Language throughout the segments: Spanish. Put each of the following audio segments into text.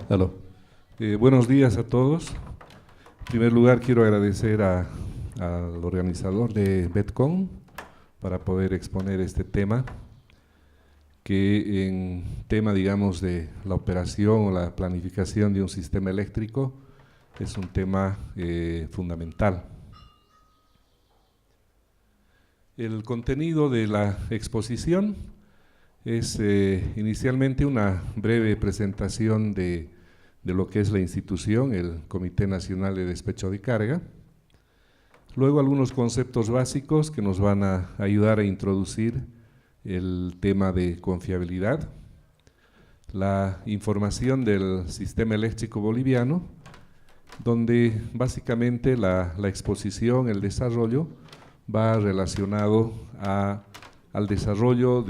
Aló. Buenos días a todos. En primer lugar, quiero agradecer al organizador de BETCON para poder exponer este tema, que en tema, digamos, de la operación o la planificación de un sistema eléctrico es un tema fundamental. El contenido de la exposición es inicialmente una breve presentación de lo que es la institución, el Comité Nacional de Despecho de Carga. Luego algunos conceptos básicos que nos van a ayudar a introducir el tema de confiabilidad, la información del sistema eléctrico boliviano, donde básicamente la exposición, el desarrollo, va relacionado al desarrollo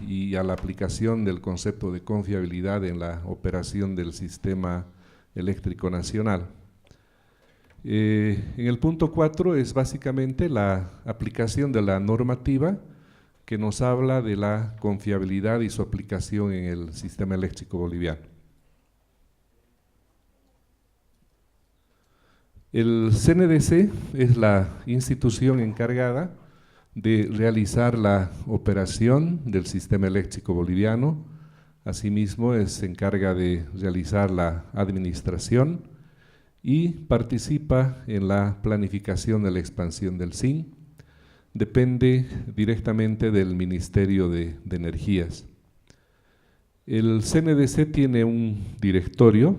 y a la aplicación del concepto de confiabilidad en la operación del sistema eléctrico nacional. En el punto 4 es básicamente la aplicación de la normativa que nos habla de la confiabilidad y su aplicación en el sistema eléctrico boliviano. El CNDC es la institución encargada de realizar la operación del sistema eléctrico boliviano. Asimismo, se encarga de realizar la administración y participa en la planificación de la expansión del SIN. Depende directamente del Ministerio de Energías. El CNDC tiene un directorio.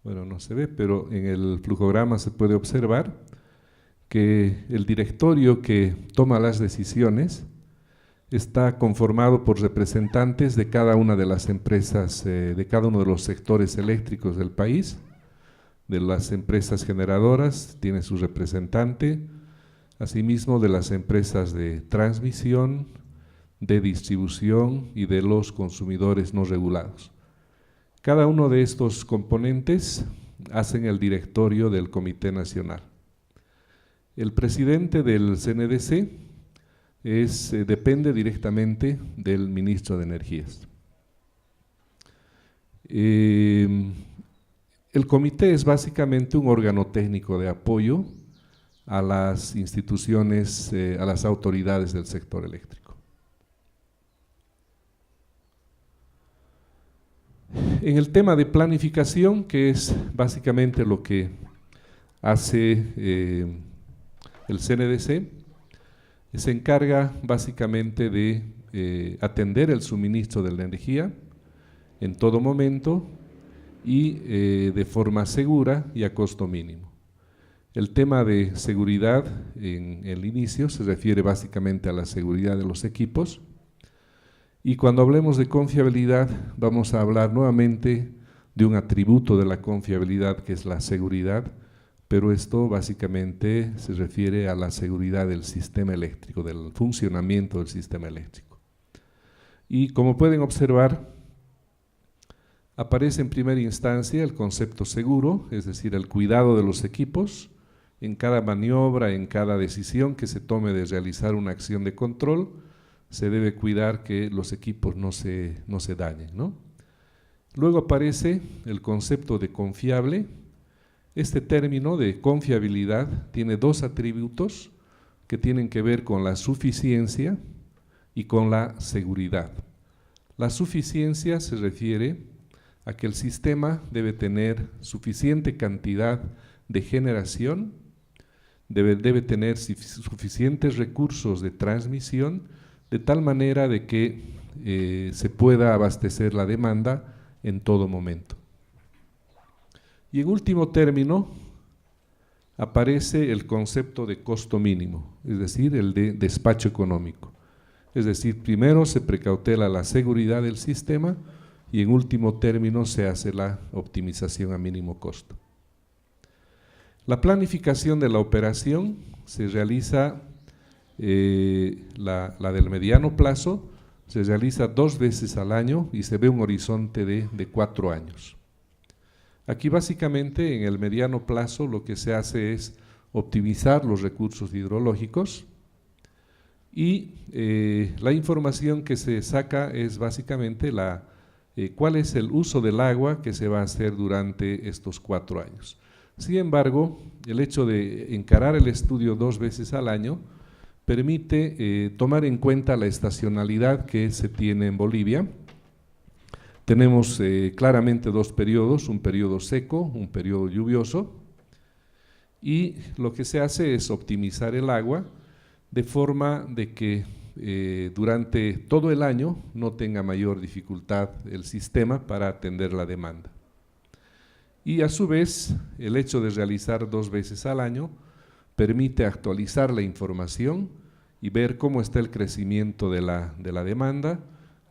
Bueno, no se ve, pero en el flujograma se puede observar que el directorio que toma las decisiones está conformado por representantes de cada una de las empresas, de cada uno de los sectores eléctricos del país, de las empresas generadoras, tiene su representante, asimismo de las empresas de transmisión, de distribución y de los consumidores no regulados. Cada uno de estos componentes hacen el directorio del Comité Nacional. El presidente del CNDC depende directamente del ministro de Energías. El comité es básicamente un órgano técnico de apoyo a las instituciones, a las autoridades del sector eléctrico. En el tema de planificación, que es básicamente lo que hace el CNDC, se encarga básicamente de atender el suministro de la energía en todo momento y de forma segura y a costo mínimo. El tema de seguridad en el inicio se refiere básicamente a la seguridad de los equipos, y cuando hablemos de confiabilidad vamos a hablar nuevamente de un atributo de la confiabilidad que es la seguridad, pero esto básicamente se refiere a la seguridad del sistema eléctrico, del funcionamiento del sistema eléctrico. Y como pueden observar, aparece en primera instancia el concepto seguro, es decir, el cuidado de los equipos en cada maniobra, en cada decisión que se tome de realizar una acción de control. Se debe cuidar que los equipos no se dañen, ¿no? Luego aparece el concepto de confiable. Este término de confiabilidad tiene dos atributos que tienen que ver con la suficiencia y con la seguridad. La suficiencia se refiere a que el sistema debe tener suficiente cantidad de generación, debe tener suficientes recursos de transmisión, de tal manera de que se pueda abastecer la demanda en todo momento. Y en último término aparece el concepto de costo mínimo, es decir, el de despacho económico. Es decir, primero se precautela la seguridad del sistema y en último término se hace la optimización a mínimo costo. La planificación de la operación se realiza, la del mediano plazo, se realiza 2 veces al año y se ve un horizonte de 4 años. Aquí básicamente en el mediano plazo lo que se hace es optimizar los recursos hidrológicos y la información que se saca es básicamente la cuál es el uso del agua que se va a hacer durante estos 4 años. Sin embargo, el hecho de encarar el estudio 2 veces al año permite tomar en cuenta la estacionalidad que se tiene en Bolivia. Tenemos claramente 2 periodos, un periodo seco, un periodo lluvioso, y lo que se hace es optimizar el agua de forma de que durante todo el año no tenga mayor dificultad el sistema para atender la demanda. Y a su vez, el hecho de realizar 2 veces al año permite actualizar la información y ver cómo está el crecimiento de la demanda,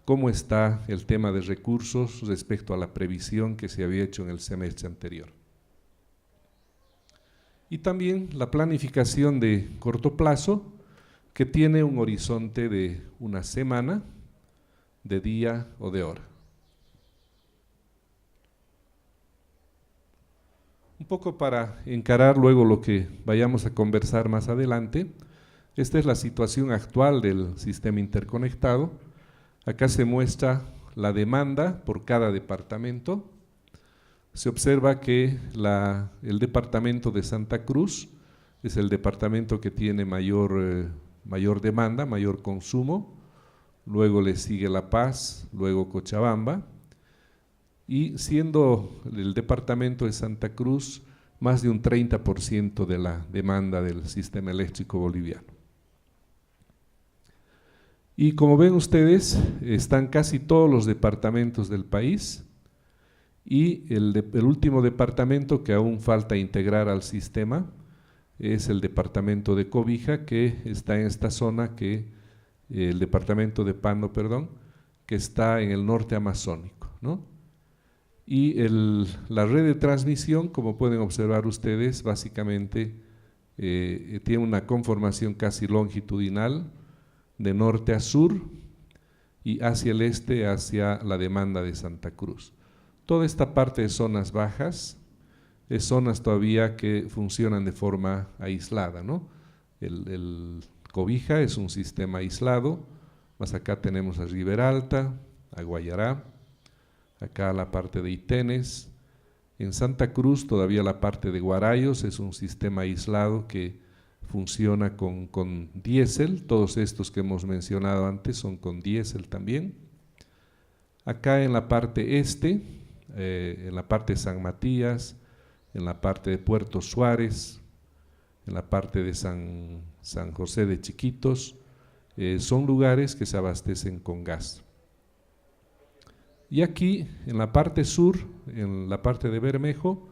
cómo está el tema de recursos respecto a la previsión que se había hecho en el semestre anterior. Y también la planificación de corto plazo, que tiene un horizonte de una semana, de día o de hora. Un poco para encarar luego lo que vayamos a conversar más adelante, esta es la situación actual del sistema interconectado. Acá se muestra la demanda por cada departamento. Se observa que el departamento de Santa Cruz es el departamento que tiene mayor demanda, mayor consumo. Luego le sigue La Paz, luego Cochabamba. Y siendo el departamento de Santa Cruz más de un 30% de la demanda del sistema eléctrico boliviano. Y como ven ustedes, están casi todos los departamentos del país, y el último departamento que aún falta integrar al sistema es el departamento de Cobija, que está en esta zona, el departamento de Pando, perdón, que está en el norte amazónico, ¿no? Y la red de transmisión, como pueden observar ustedes, básicamente tiene una conformación casi longitudinal, de norte a sur y hacia el este, hacia la demanda de Santa Cruz. Toda esta parte de zonas bajas, es zonas todavía que funcionan de forma aislada, ¿no? El Cobija es un sistema aislado, más acá tenemos a Riberalta, a Guayará, acá la parte de Itenes. En Santa Cruz todavía la parte de Guarayos es un sistema aislado que funciona con diésel. Todos estos que hemos mencionado antes son con diésel también. Acá en la parte este, en la parte de San Matías, en la parte de Puerto Suárez, en la parte de San José de Chiquitos, son lugares que se abastecen con gas. Y aquí, en la parte sur, en la parte de Bermejo,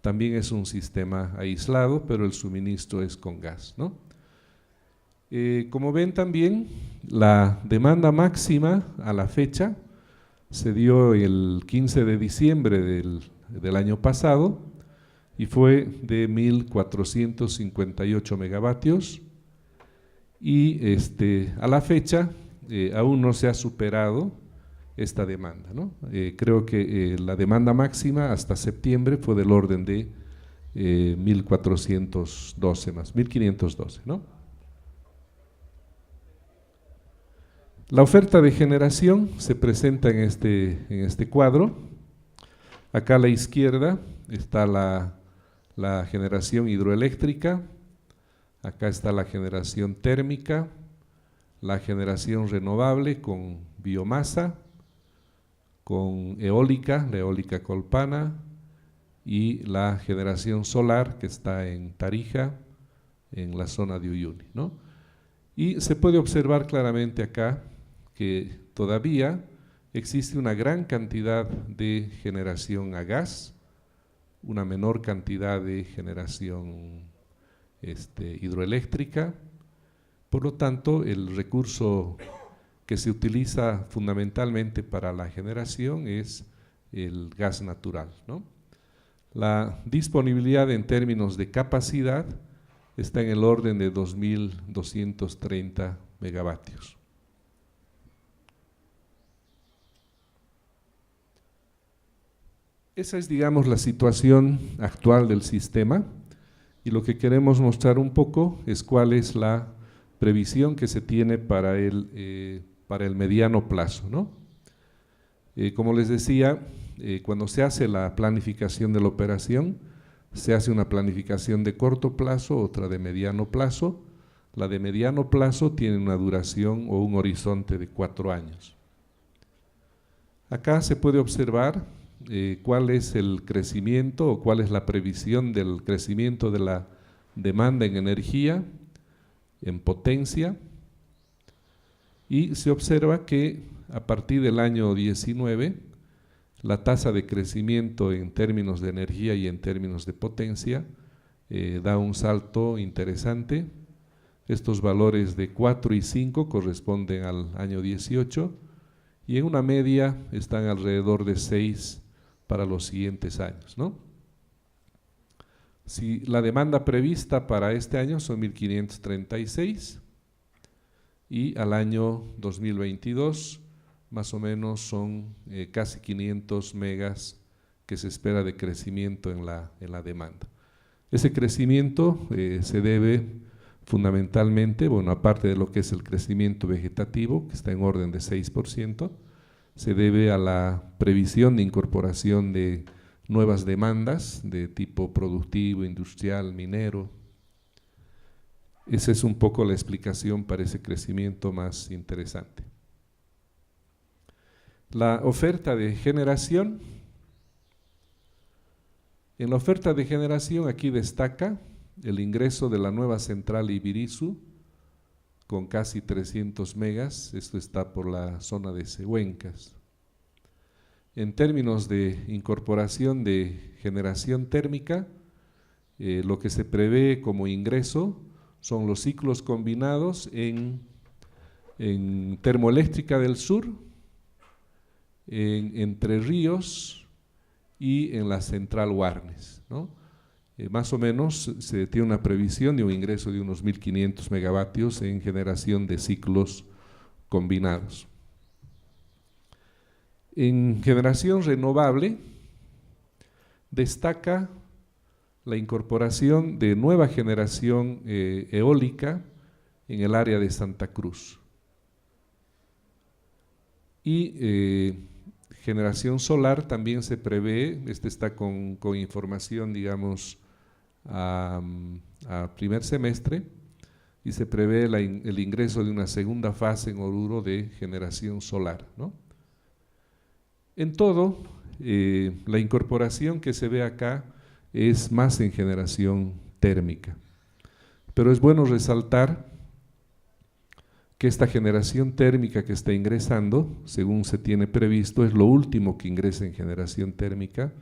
también es un sistema aislado, pero el suministro es con gas, ¿no? Como ven también, la demanda máxima a la fecha se dio el 15 de diciembre del año pasado y fue de 1.458 megavatios, y a la fecha aún no se ha superado esta demanda, ¿no? Creo que la demanda máxima hasta septiembre fue del orden de 1.412 más, 1.512, ¿no? La oferta de generación se presenta en este cuadro. Acá a la izquierda está la generación hidroeléctrica, acá está la generación térmica, la generación renovable con biomasa, con eólica, la eólica Colpana, y la generación solar que está en Tarija, en la zona de Uyuni, ¿no? Y se puede observar claramente acá que todavía existe una gran cantidad de generación a gas, una menor cantidad de generación hidroeléctrica. Por lo tanto, el recurso que se utiliza fundamentalmente para la generación es el gas natural, ¿no? La disponibilidad en términos de capacidad está en el orden de 2.230 megavatios. Esa es, digamos, la situación actual del sistema, y lo que queremos mostrar un poco es cuál es la previsión que se tiene para el mediano plazo, ¿no? Como les decía, cuando se hace la planificación de la operación, se hace una planificación de corto plazo, otra de mediano plazo. La de mediano plazo tiene una duración o un horizonte de 4 años. Acá se puede observar cuál es el crecimiento o cuál es la previsión del crecimiento de la demanda en energía, en potencia, y se observa que a partir del año 19, la tasa de crecimiento en términos de energía y en términos de potencia da un salto interesante. Estos valores de 4 y 5 corresponden al año 18 y en una media están alrededor de 6 para los siguientes años, ¿no? Si la demanda prevista para este año son 1536 y al año 2022 más o menos son casi 500 megas que se espera de crecimiento en la demanda. Ese crecimiento se debe fundamentalmente, bueno, aparte de lo que es el crecimiento vegetativo, que está en orden de 6%, se debe a la previsión de incorporación de nuevas demandas de tipo productivo, industrial, minero. Esa es un poco la explicación para ese crecimiento más interesante. La oferta de generación. En la oferta de generación aquí destaca el ingreso de la nueva central Ibirizu con casi 300 megas, esto está por la zona de Sehuencas. En términos de incorporación de generación térmica, lo que se prevé como ingreso son los ciclos combinados en Termoeléctrica del Sur, en Entre Ríos y en la central Warnes, ¿no? Más o menos se tiene una previsión de un ingreso de unos 1500 megavatios en generación de ciclos combinados. En generación renovable destaca la incorporación de nueva generación eólica en el área de Santa Cruz. Y generación solar también se prevé, este está con información, digamos, a primer semestre, y se prevé el ingreso de una segunda fase en Oruro de generación solar, ¿no? En todo, la incorporación que se ve acá es más en generación térmica, pero es bueno resaltar que esta generación térmica que está ingresando, según se tiene previsto, es lo último que ingresa en generación térmica,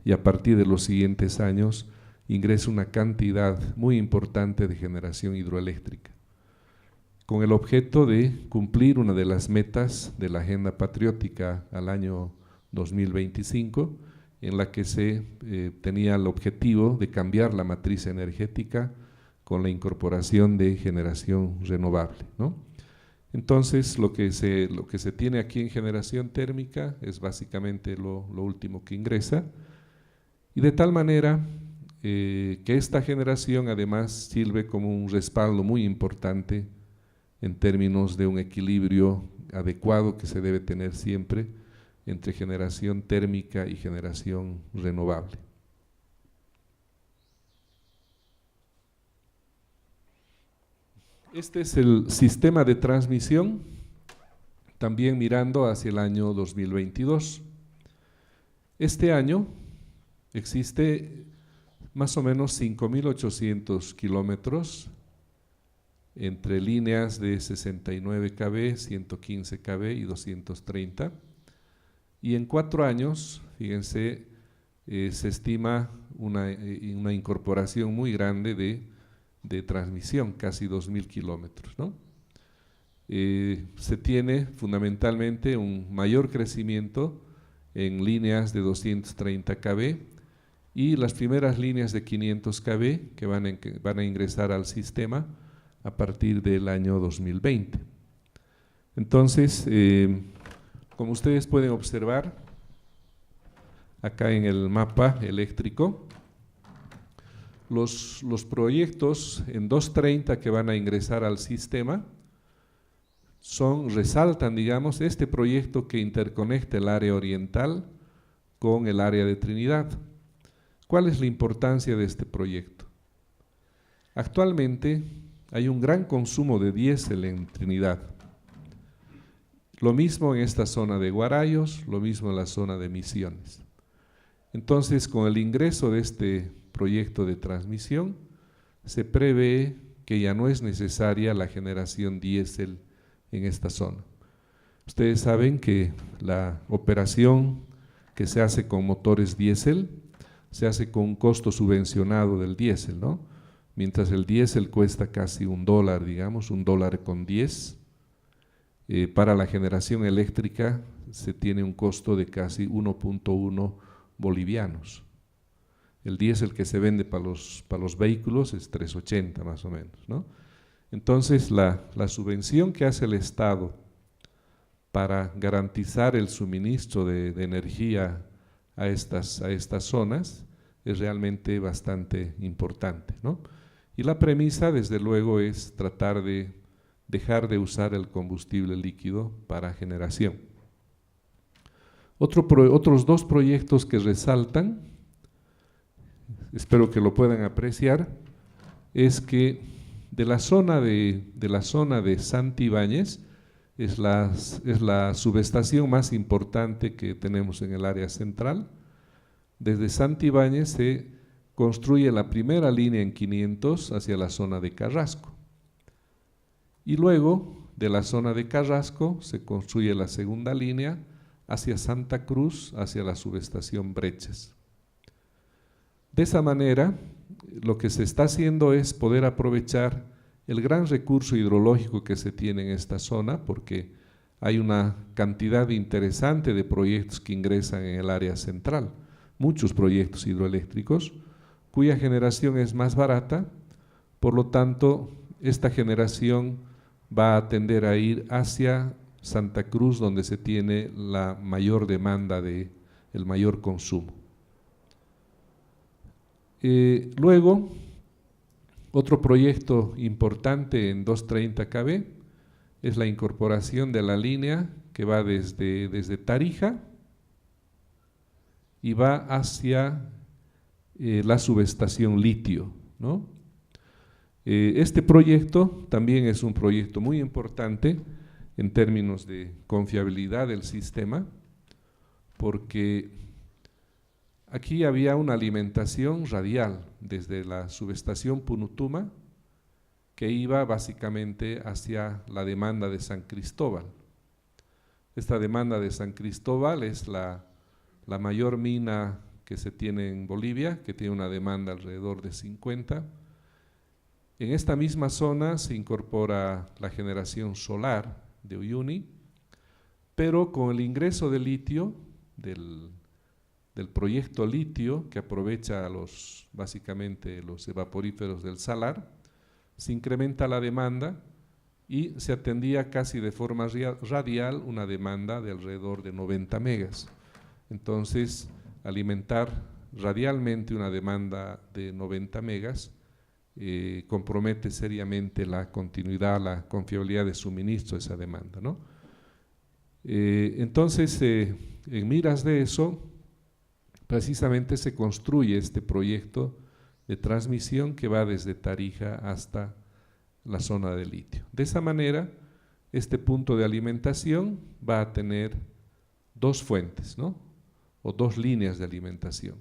y a partir de los siguientes años ingresa una cantidad muy importante de generación hidroeléctrica, con el objeto de cumplir una de las metas de la Agenda Patriótica al año 2025, en la que se tenía el objetivo de cambiar la matriz energética con la incorporación de generación renovable, ¿no? Entonces, lo que se tiene aquí en generación térmica es básicamente lo último que ingresa, y de tal manera que esta generación además sirve como un respaldo muy importante en términos de un equilibrio adecuado que se debe tener siempre entre generación térmica y generación renovable. Este es el sistema de transmisión, también mirando hacia el año 2022. Este año existe más o menos 5.800 kilómetros entre líneas de 69 kV, 115 kV y 230. Y en 4 años, fíjense, se estima una incorporación muy grande de transmisión, casi 2.000 kilómetros, ¿no? Se tiene fundamentalmente un mayor crecimiento en líneas de 230 kV y las primeras líneas de 500 kV que van a ingresar al sistema a partir del año 2020. Entonces, como ustedes pueden observar, acá en el mapa eléctrico, los proyectos en 230 que van a ingresar al sistema resaltan, digamos, este proyecto que interconecta el área oriental con el área de Trinidad. ¿Cuál es la importancia de este proyecto? Actualmente hay un gran consumo de diésel en Trinidad. Lo mismo en esta zona de Guarayos, lo mismo en la zona de Misiones. Entonces, con el ingreso de este proyecto de transmisión, se prevé que ya no es necesaria la generación diésel en esta zona. Ustedes saben que la operación que se hace con motores diésel se hace con un costo subvencionado del diésel, ¿no? Mientras el diésel cuesta casi $1, digamos, $1.10, para la generación eléctrica se tiene un costo de casi 1.1 bolivianos. El diésel que se vende para los vehículos es 3.80 más o menos, ¿no? Entonces la subvención que hace el Estado para garantizar el suministro de energía a estas zonas es realmente bastante importante, ¿no? Y la premisa, desde luego, es tratar de dejar de usar el combustible líquido para generación. Otros dos proyectos que resaltan, espero que lo puedan apreciar, es que de la zona de Santibáñez es la subestación más importante que tenemos en el área central. Desde Santibáñez se construye la primera línea en 500 hacia la zona de Carrasco. Y luego, de la zona de Carrasco, se construye la segunda línea hacia Santa Cruz, hacia la subestación Breches. De esa manera, lo que se está haciendo es poder aprovechar el gran recurso hidrológico que se tiene en esta zona, porque hay una cantidad interesante de proyectos que ingresan en el área central, muchos proyectos hidroeléctricos, cuya generación es más barata, por lo tanto, esta generación va a tender a ir hacia Santa Cruz, donde se tiene la mayor demanda, el mayor consumo. Luego, otro proyecto importante en 230 kV es la incorporación de la línea que va desde Tarija y va hacia la subestación Litio, ¿no? Este proyecto también es un proyecto muy importante en términos de confiabilidad del sistema, porque aquí había una alimentación radial desde la subestación Punutuma que iba básicamente hacia la demanda de San Cristóbal. Esta demanda de San Cristóbal es la mayor mina que se tiene en Bolivia, que tiene una demanda alrededor de 50. En esta misma zona se incorpora la generación solar de Uyuni, pero con el ingreso de litio, del proyecto litio, que aprovecha básicamente los evaporíferos del salar, se incrementa la demanda y se atendía casi de forma radial una demanda de alrededor de 90 megas. Entonces, alimentar radialmente una demanda de 90 megas compromete seriamente la continuidad, la confiabilidad de suministro de esa demanda, ¿no? Entonces, en miras de eso, precisamente se construye este proyecto de transmisión que va desde Tarija hasta la zona de litio. De esa manera, este punto de alimentación va a tener dos fuentes, ¿no? O dos líneas de alimentación.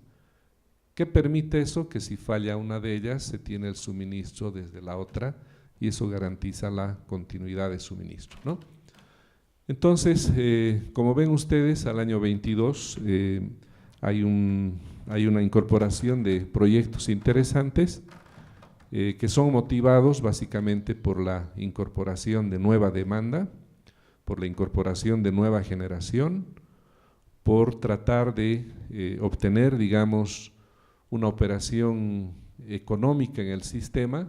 ¿Qué permite eso? Que si falla una de ellas, se tiene el suministro desde la otra y eso garantiza la continuidad de suministro, ¿no? Entonces, como ven ustedes, al año 22 hay una incorporación de proyectos interesantes que son motivados básicamente por la incorporación de nueva demanda, por la incorporación de nueva generación, por tratar de obtener, digamos, una operación económica en el sistema,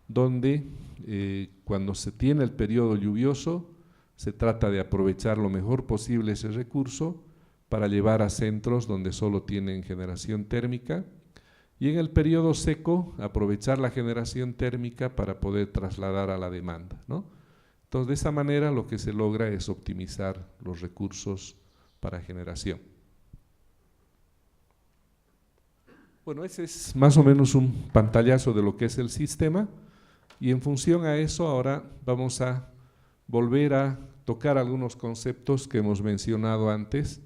donde cuando se tiene el periodo lluvioso, se trata de aprovechar lo mejor posible ese recurso para llevar a centros donde solo tienen generación térmica, y en el periodo seco aprovechar la generación térmica para poder trasladar a la demanda, ¿no? Entonces, de esa manera lo que se logra es optimizar los recursos para generación. Bueno, ese es más o menos un pantallazo de lo que es el sistema, y en función a eso ahora vamos a volver a tocar algunos conceptos que hemos mencionado antes,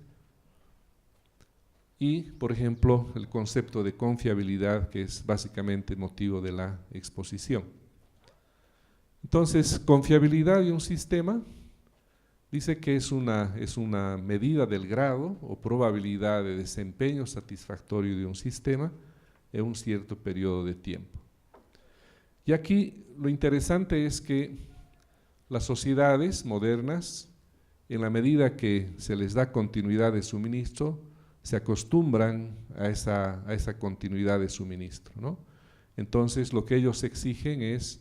y, por ejemplo, el concepto de confiabilidad, que es básicamente motivo de la exposición. Entonces, confiabilidad de un sistema dice que es una medida del grado o probabilidad de desempeño satisfactorio de un sistema en un cierto periodo de tiempo. Y aquí lo interesante es que las sociedades modernas, en la medida que se les da continuidad de suministro, se acostumbran a esa continuidad de suministro, ¿no? Entonces, lo que ellos exigen es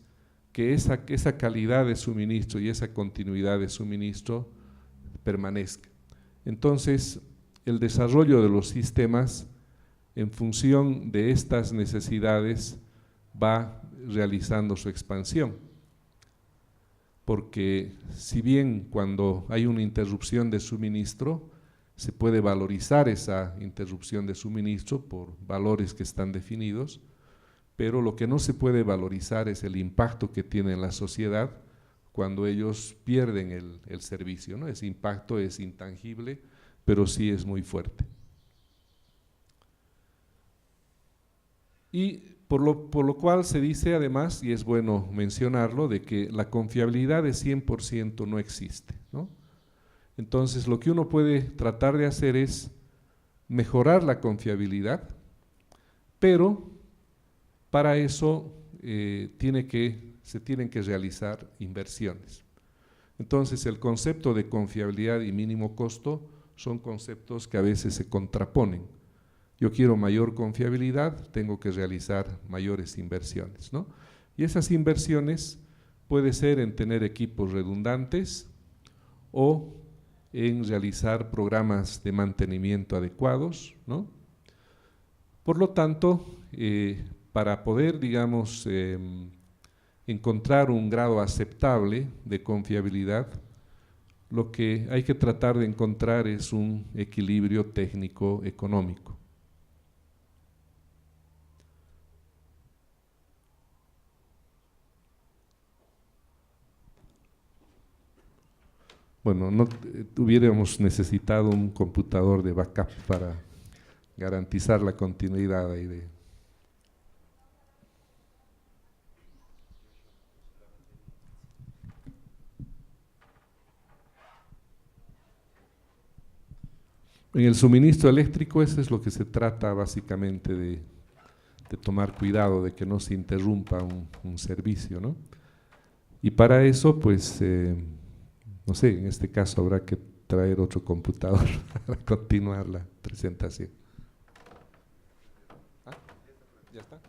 que esa calidad de suministro y esa continuidad de suministro permanezca. Entonces, el desarrollo de los sistemas en función de estas necesidades va realizando su expansión, porque si bien cuando hay una interrupción de suministro se puede valorizar esa interrupción de suministro por valores que están definidos, pero lo que no se puede valorizar es el impacto que tiene en la sociedad cuando ellos pierden el servicio, ¿no? Ese impacto es intangible, pero sí es muy fuerte. Y por lo cual se dice además, y es bueno mencionarlo, de que la confiabilidad de 100% no existe, ¿no? Entonces, lo que uno puede tratar de hacer es mejorar la confiabilidad, pero para eso se tienen que realizar inversiones. Entonces, el concepto de confiabilidad y mínimo costo son conceptos que a veces se contraponen. Yo quiero mayor confiabilidad, tengo que realizar mayores inversiones, ¿no? Y esas inversiones puede ser en tener equipos redundantes o en realizar programas de mantenimiento adecuados, ¿no? Por lo tanto, para poder, digamos, encontrar un grado aceptable de confiabilidad, lo que hay que tratar de encontrar es un equilibrio técnico-económico. Bueno, no hubiéramos necesitado un computador de backup para garantizar la continuidad ahí de… En el suministro eléctrico eso es lo que se trata básicamente de tomar cuidado de que no se interrumpa un servicio, ¿no? Y para eso, pues, no sé, en este caso habrá que traer otro computador para continuar la presentación. ¿Ah? ¿Ya está?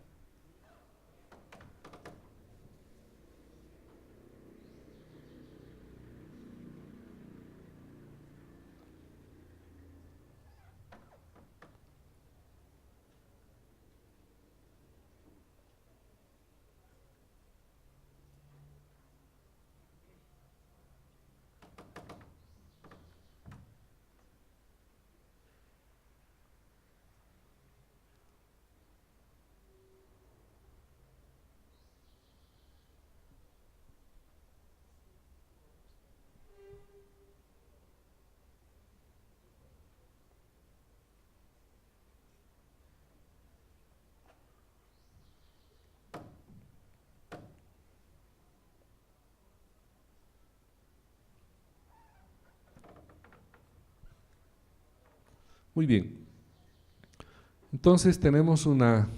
Muy bien. Entonces tenemos un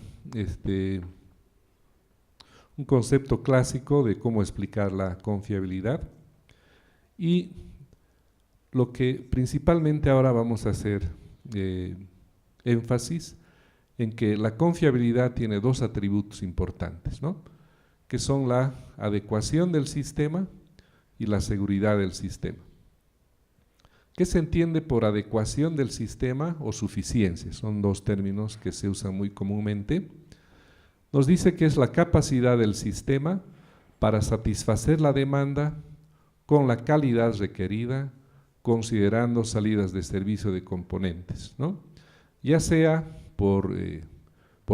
concepto clásico de cómo explicar la confiabilidad, y lo que principalmente ahora vamos a hacer énfasis en que la confiabilidad tiene dos atributos importantes, ¿no? Que son la adecuación del sistema y la seguridad del sistema. ¿Qué se entiende por adecuación del sistema o suficiencia? Son dos términos que se usan muy comúnmente. Nos dice que es la capacidad del sistema para satisfacer la demanda con la calidad requerida, considerando salidas de servicio de componentes, ¿no? Ya sea por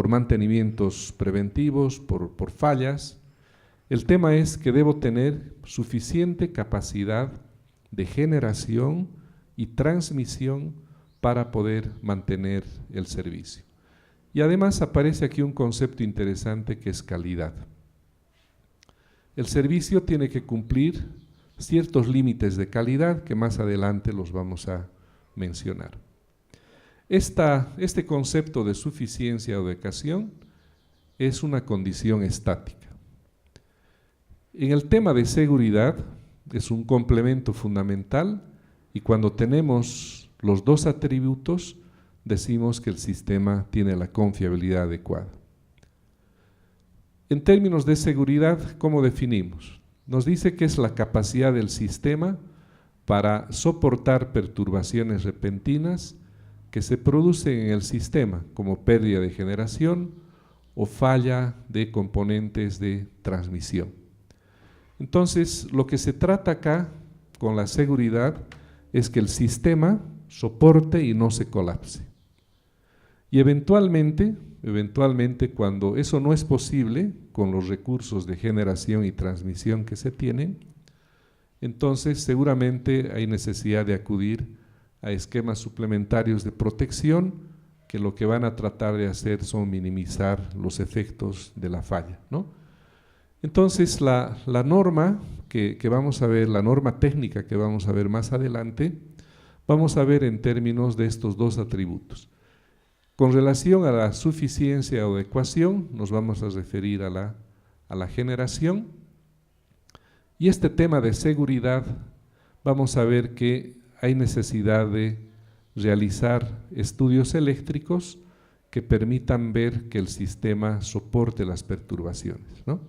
mantenimientos preventivos, por fallas. El tema es que debo tener suficiente capacidad de generación y transmisión para poder mantener el servicio. Y además aparece aquí un concepto interesante que es calidad. El servicio tiene que cumplir ciertos límites de calidad que más adelante los vamos a mencionar. Este concepto de suficiencia o de ocasión es una condición estática. En el tema de seguridad es un complemento fundamental y cuando tenemos los dos atributos decimos que el sistema tiene la confiabilidad adecuada. En términos de seguridad, ¿cómo definimos? Nos dice que es la capacidad del sistema para soportar perturbaciones repentinas que se producen en el sistema, como pérdida de generación o falla de componentes de transmisión. Entonces, lo que se trata acá con la seguridad es que el sistema soporte y no se colapse. Y eventualmente, cuando eso no es posible con los recursos de generación y transmisión que se tienen, entonces seguramente hay necesidad de acudir a esquemas suplementarios de protección que lo que van a tratar de hacer son minimizar los efectos de la falla, ¿no? Entonces la norma que vamos a ver, la norma técnica que vamos a ver más adelante, vamos a ver en términos de estos dos atributos. Con relación a la suficiencia o adecuación, nos vamos a referir a la generación. Y este tema de seguridad, vamos a ver que hay necesidad de realizar estudios eléctricos que permitan ver que el sistema soporte las perturbaciones, ¿no?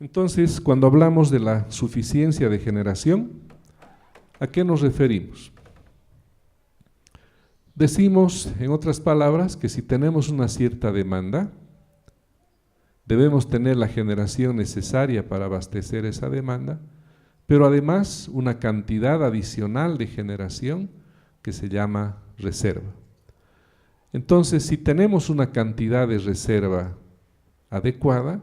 Entonces, cuando hablamos de la suficiencia de generación, ¿a qué nos referimos? Decimos, en otras palabras, que si tenemos una cierta demanda, debemos tener la generación necesaria para abastecer esa demanda, pero además una cantidad adicional de generación que se llama reserva. Entonces, si tenemos una cantidad de reserva adecuada,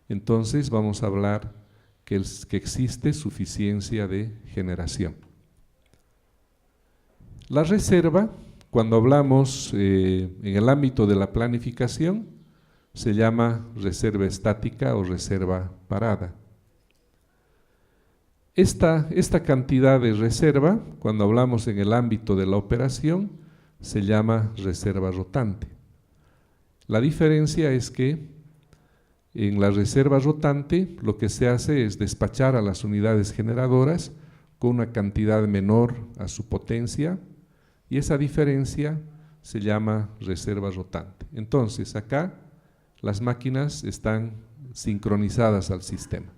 entonces vamos a hablar que existe suficiencia de generación. La reserva, cuando hablamos en el ámbito de la planificación, se llama reserva estática o reserva parada. Esta cantidad de reserva, cuando hablamos en el ámbito de la operación, se llama reserva rotante. La diferencia es que en la reserva rotante lo que se hace es despachar a las unidades generadoras con una cantidad menor a su potencia y esa diferencia se llama reserva rotante. Entonces acá las máquinas están sincronizadas al sistema.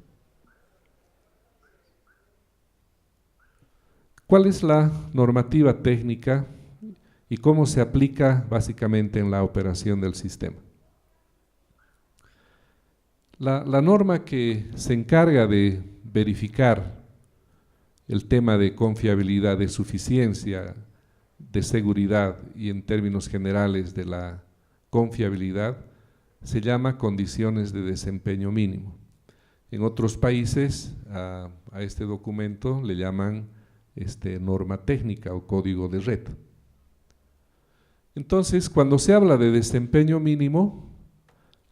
¿Cuál es la normativa técnica y cómo se aplica básicamente en la operación del sistema? La norma que se encarga de verificar el tema de confiabilidad, de suficiencia, de seguridad y en términos generales de la confiabilidad, se llama condiciones de desempeño mínimo. En otros países a este documento le llaman norma técnica o código de red. Entonces, cuando se habla de desempeño mínimo,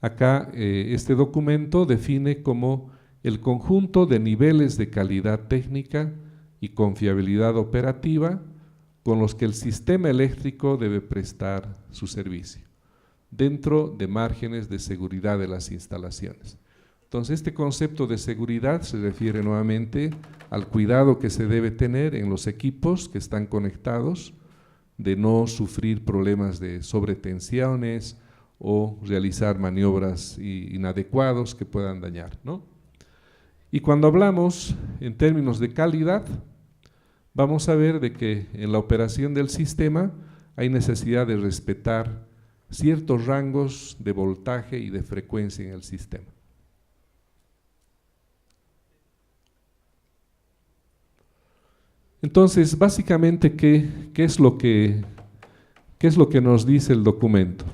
acá este documento define como el conjunto de niveles de calidad técnica y confiabilidad operativa con los que el sistema eléctrico debe prestar su servicio, dentro de márgenes de seguridad de las instalaciones. Entonces, este concepto de seguridad se refiere nuevamente al cuidado que se debe tener en los equipos que están conectados, de no sufrir problemas de sobretensiones o realizar maniobras inadecuadas que puedan dañar, ¿no? Y cuando hablamos en términos de calidad, vamos a ver de que en la operación del sistema hay necesidad de respetar ciertos rangos de voltaje y de frecuencia en el sistema. Entonces, básicamente, ¿qué es lo que nos dice el documento?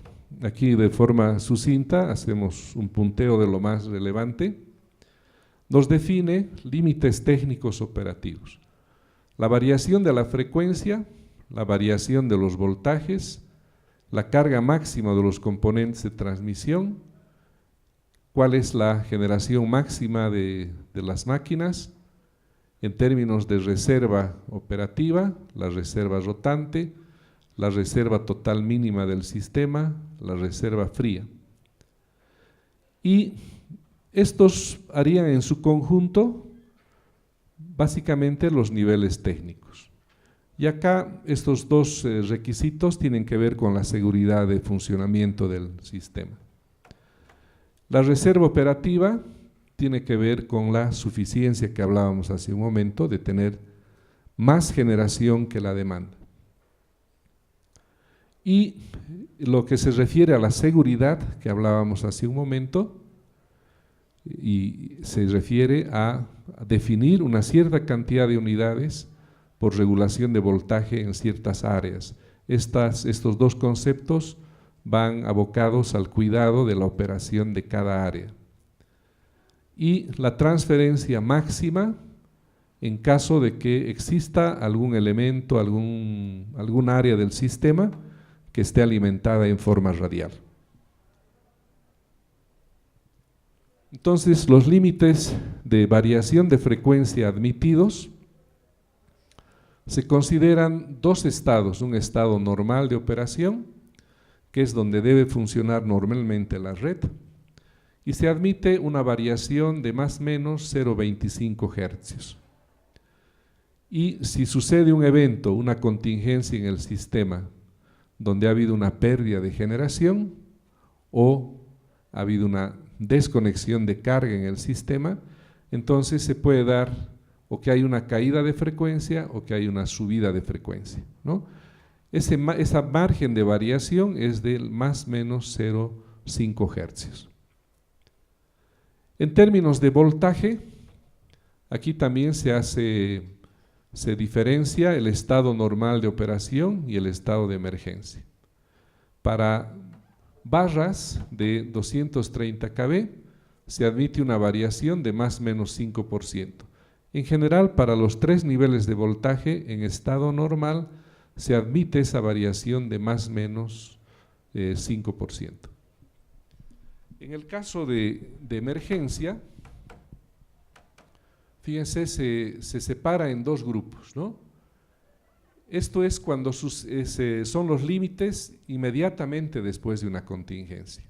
Aquí de forma sucinta hacemos un punteo de lo más relevante. Nos define límites técnicos operativos. La variación de la frecuencia, la variación de los voltajes, la carga máxima de los componentes de transmisión, cuál es la generación máxima de las máquinas, en términos de reserva operativa, la reserva rotante, la reserva total mínima del sistema, la reserva fría. Y estos harían en su conjunto básicamente los niveles técnicos. Y acá estos dos requisitos tienen que ver con la seguridad de funcionamiento del sistema. La reserva operativa tiene que ver con la suficiencia que hablábamos hace un momento, de tener más generación que la demanda. Y lo que se refiere a la seguridad que hablábamos hace un momento, y se refiere a definir una cierta cantidad de unidades por regulación de voltaje en ciertas áreas. Estos dos conceptos van abocados al cuidado de la operación de cada área. Y la transferencia máxima en caso de que exista algún elemento, algún área del sistema que esté alimentada en forma radial. Entonces, los límites de variación de frecuencia admitidos se consideran dos estados: un estado normal de operación, que es donde debe funcionar normalmente la red, y se admite una variación de más o menos 0,25 Hz. Y si sucede un evento, una contingencia en el sistema, donde ha habido una pérdida de generación o ha habido una desconexión de carga en el sistema, entonces se puede dar o que hay una caída de frecuencia o que hay una subida de frecuencia, ¿no? Esa margen de variación es de más o menos 0,5 Hz. En términos de voltaje, aquí también se diferencia el estado normal de operación y el estado de emergencia. Para barras de 230 kV se admite una variación de más o menos 5%. En general, para los tres niveles de voltaje en estado normal se admite esa variación de más o menos 5%. En el caso de emergencia, fíjense, se separa en dos grupos, ¿no? Esto es cuando son los límites inmediatamente después de una contingencia.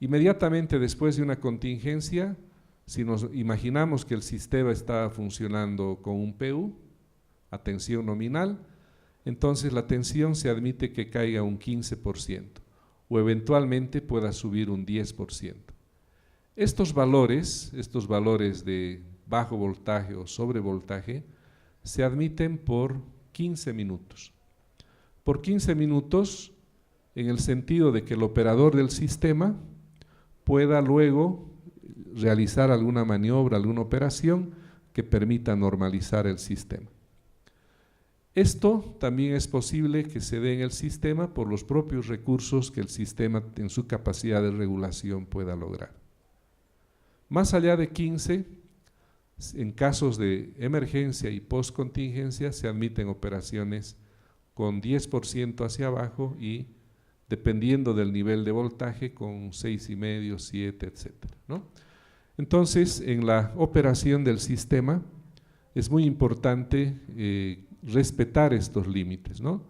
Inmediatamente después de una contingencia, si nos imaginamos que el sistema está funcionando con un PU, a tensión nominal, entonces la tensión se admite que caiga un 15% o eventualmente pueda subir un 10%. Estos valores de bajo voltaje o sobrevoltaje se admiten por 15 minutos. Por 15 minutos en el sentido de que el operador del sistema pueda luego realizar alguna maniobra, alguna operación que permita normalizar el sistema. Esto también es posible que se dé en el sistema por los propios recursos que el sistema en su capacidad de regulación pueda lograr. Más allá de 15, en casos de emergencia y postcontingencia se admiten operaciones con 10% hacia abajo y dependiendo del nivel de voltaje con 6,5, 7, etc., ¿no? Entonces, en la operación del sistema es muy importante respetar estos límites, ¿no?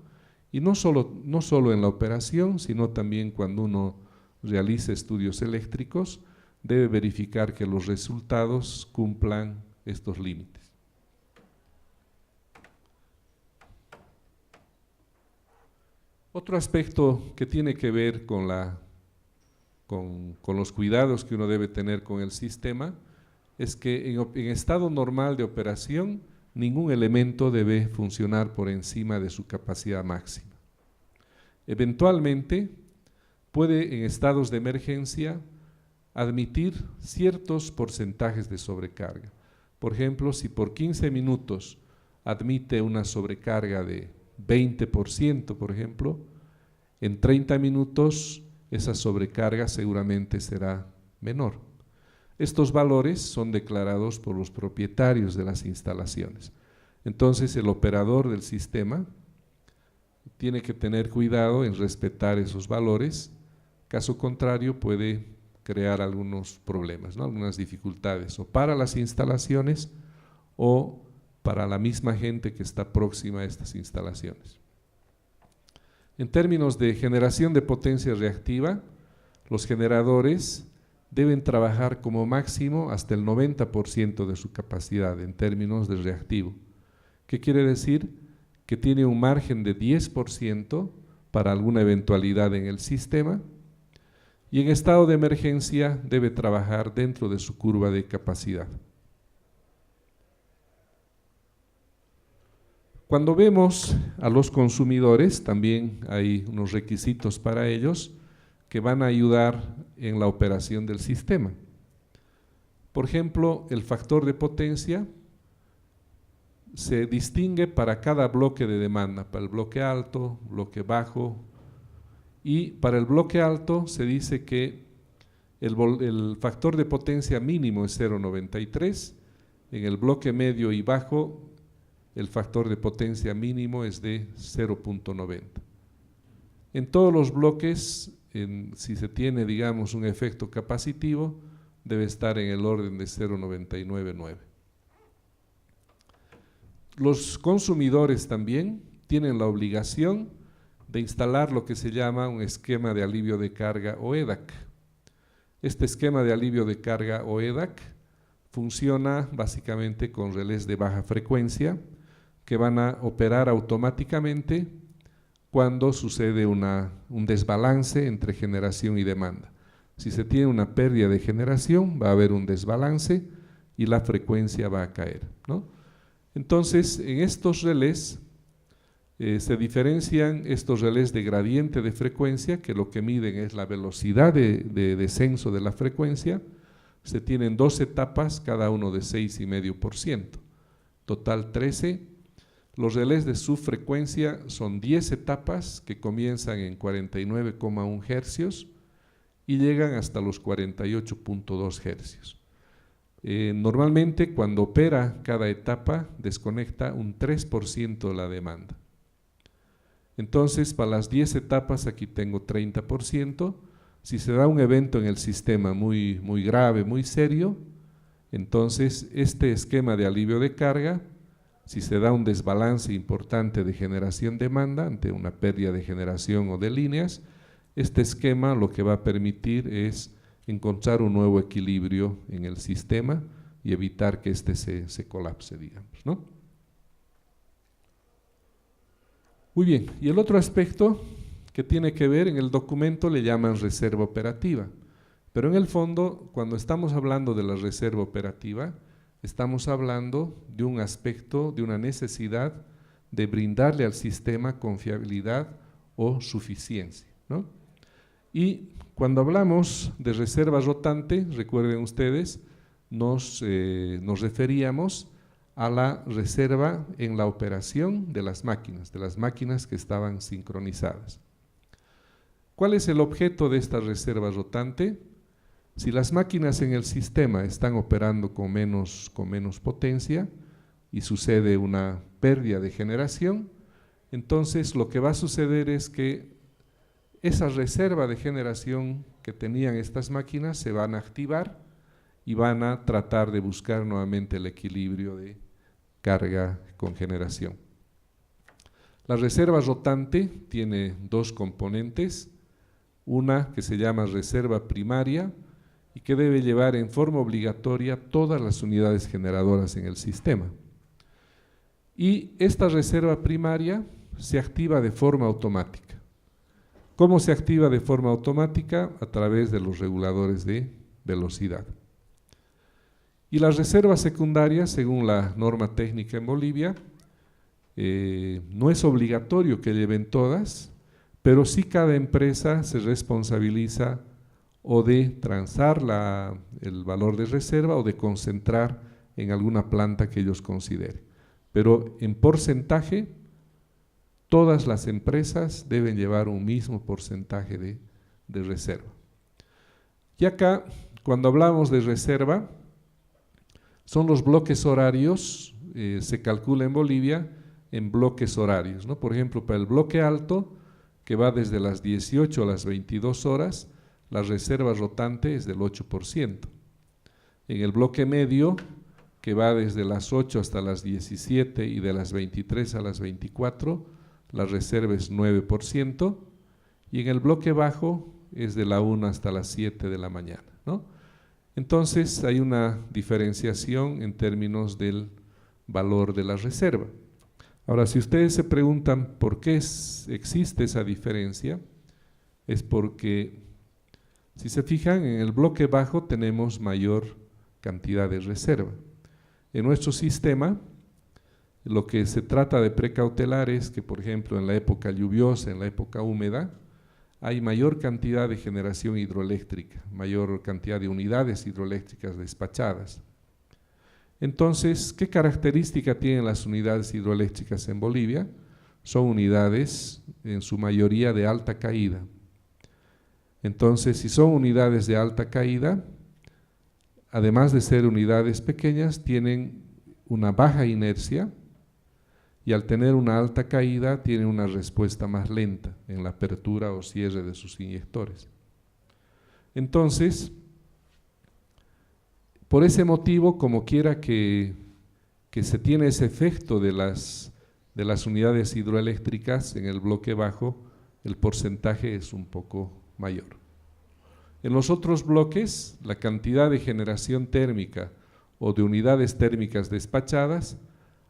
Y no solo en la operación, sino también cuando uno realiza estudios eléctricos, debe verificar que los resultados cumplan estos límites. Otro aspecto que tiene que ver con los cuidados que uno debe tener con el sistema es que en estado normal de operación ningún elemento debe funcionar por encima de su capacidad máxima. Eventualmente puede en estados de emergencia admitir ciertos porcentajes de sobrecarga. Por ejemplo, si por 15 minutos admite una sobrecarga de 20%, por ejemplo, en 30 minutos esa sobrecarga seguramente será menor. Estos valores son declarados por los propietarios de las instalaciones. Entonces el operador del sistema tiene que tener cuidado en respetar esos valores, caso contrario puede crear algunos problemas, ¿no? Algunas dificultades, o para las instalaciones o para la misma gente que está próxima a estas instalaciones. En términos de generación de potencia reactiva, los generadores deben trabajar como máximo hasta el 90% de su capacidad en términos de reactivo. ¿Qué quiere decir? Que tiene un margen de 10% para alguna eventualidad en el sistema y en estado de emergencia debe trabajar dentro de su curva de capacidad. Cuando vemos a los consumidores, también hay unos requisitos para ellos que van a ayudar en la operación del sistema. Por ejemplo, el factor de potencia se distingue para cada bloque de demanda, para el bloque alto, bloque bajo, y para el bloque alto se dice que el factor de potencia mínimo es 0,93, en el bloque medio y bajo el factor de potencia mínimo es de 0,90. En todos los bloques, si se tiene, digamos, un efecto capacitivo, debe estar en el orden de 0,999. Los consumidores también tienen la obligación de instalar lo que se llama un esquema de alivio de carga o EDAC. Este esquema de alivio de carga o EDAC funciona básicamente con relés de baja frecuencia que van a operar automáticamente cuando sucede un desbalance entre generación y demanda. Si se tiene una pérdida de generación, va a haber un desbalance y la frecuencia va a caer, ¿no? Entonces, en estos relés se diferencian estos relés de gradiente de frecuencia, que lo que miden es la velocidad de descenso de la frecuencia. Se tienen 2 etapas, cada uno de 6,5%, total 13. Los relés de subfrecuencia son 10 etapas que comienzan en 49,1 hercios y llegan hasta los 48,2 hercios. Normalmente cuando opera cada etapa desconecta un 3% de la demanda. Entonces para las 10 etapas aquí tengo 30%. Si se da un evento en el sistema muy grave, muy serio, entonces este esquema de alivio de carga, si se da un desbalance importante de generación-demanda ante una pérdida de generación o de líneas, este esquema lo que va a permitir es encontrar un nuevo equilibrio en el sistema y evitar que este se colapse, digamos, ¿no? Muy bien, y el otro aspecto que tiene que ver, en el documento le llaman reserva operativa, pero en el fondo, cuando estamos hablando de la reserva operativa, estamos hablando de un aspecto, de una necesidad de brindarle al sistema confiabilidad o suficiencia, ¿no? Y cuando hablamos de reserva rotante, recuerden ustedes, nos referíamos a la reserva en la operación de las máquinas que estaban sincronizadas. ¿Cuál es el objeto de esta reserva rotante? Si las máquinas en el sistema están operando con menos potencia y sucede una pérdida de generación, entonces lo que va a suceder es que esa reserva de generación que tenían estas máquinas se van a activar y van a tratar de buscar nuevamente el equilibrio de carga con generación. La reserva rotante tiene 2 componentes, una que se llama reserva primaria y que debe llevar en forma obligatoria todas las unidades generadoras en el sistema. Y esta reserva primaria se activa de forma automática. ¿Cómo se activa de forma automática? A través de los reguladores de velocidad. Y las reservas secundarias, según la norma técnica en Bolivia, no es obligatorio que lleven todas, pero sí cada empresa se responsabiliza o de transar el valor de reserva o de concentrar en alguna planta que ellos consideren. pero en porcentaje, todas las empresas deben llevar un mismo porcentaje de reserva. Y acá, cuando hablamos de reserva, son los bloques horarios, se calcula en Bolivia en bloques horarios, ¿no? Por ejemplo, para el bloque alto, que va desde las 18 a las 22 horas, la reserva rotante es del 8%. En el bloque medio, que va desde las 8 hasta las 17 y de las 23 a las 24, la reserva es 9%, y en el bloque bajo es de la 1 hasta las 7 de la mañana, ¿no? Entonces hay una diferenciación en términos del valor de la reserva. Ahora, si ustedes se preguntan por qué existe esa diferencia, es porque, si se fijan, en el bloque bajo tenemos mayor cantidad de reserva. En nuestro sistema, lo que se trata de precautelar es que, por ejemplo, en la época lluviosa, en la época húmeda, hay mayor cantidad de generación hidroeléctrica, mayor cantidad de unidades hidroeléctricas despachadas. Entonces, ¿qué característica tienen las unidades hidroeléctricas en Bolivia? Son unidades, en su mayoría, de alta caída. Entonces, si son unidades de alta caída, además de ser unidades pequeñas, tienen una baja inercia, y al tener una alta caída tienen una respuesta más lenta en la apertura o cierre de sus inyectores. Entonces, por ese motivo, como quiera que se tiene ese efecto de las unidades hidroeléctricas en el bloque bajo, el porcentaje es un poco mayor. En los otros bloques, la cantidad de generación térmica o de unidades térmicas despachadas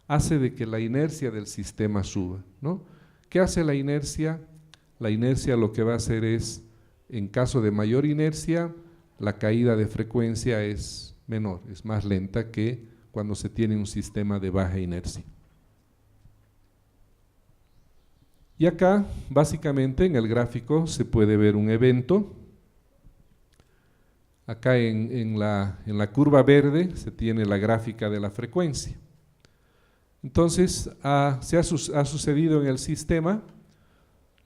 hace de que la inercia del sistema suba, ¿no? ¿Qué hace la inercia? La inercia lo que va a hacer es, en caso de mayor inercia, la caída de frecuencia es menor, es más lenta que cuando se tiene un sistema de baja inercia. Y acá, básicamente, en el gráfico se puede ver un evento. Acá en la curva verde se tiene la gráfica de la frecuencia. Entonces, ha sucedido en el sistema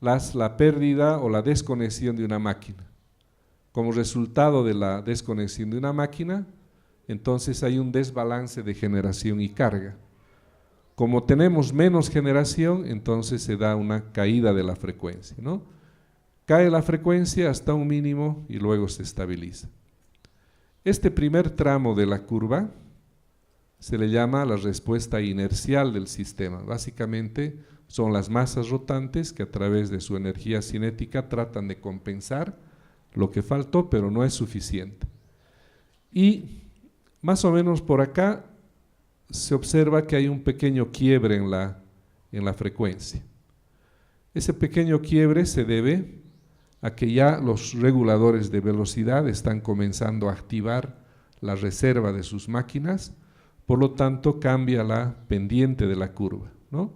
la pérdida o la desconexión de una máquina. Como resultado de la desconexión de una máquina, entonces hay un desbalance de generación y carga. Como tenemos menos generación, entonces se da una caída de la frecuencia, ¿no? Cae la frecuencia hasta un mínimo y luego se estabiliza. Este primer tramo de la curva se le llama la respuesta inercial del sistema. Básicamente son las masas rotantes que a través de su energía cinética tratan de compensar lo que faltó, pero no es suficiente. Y más o menos por acá se observa que hay un pequeño quiebre en la frecuencia. Ese pequeño quiebre se debe a que ya los reguladores de velocidad están comenzando a activar la reserva de sus máquinas. Por lo tanto, cambia la pendiente de la curva, ¿no?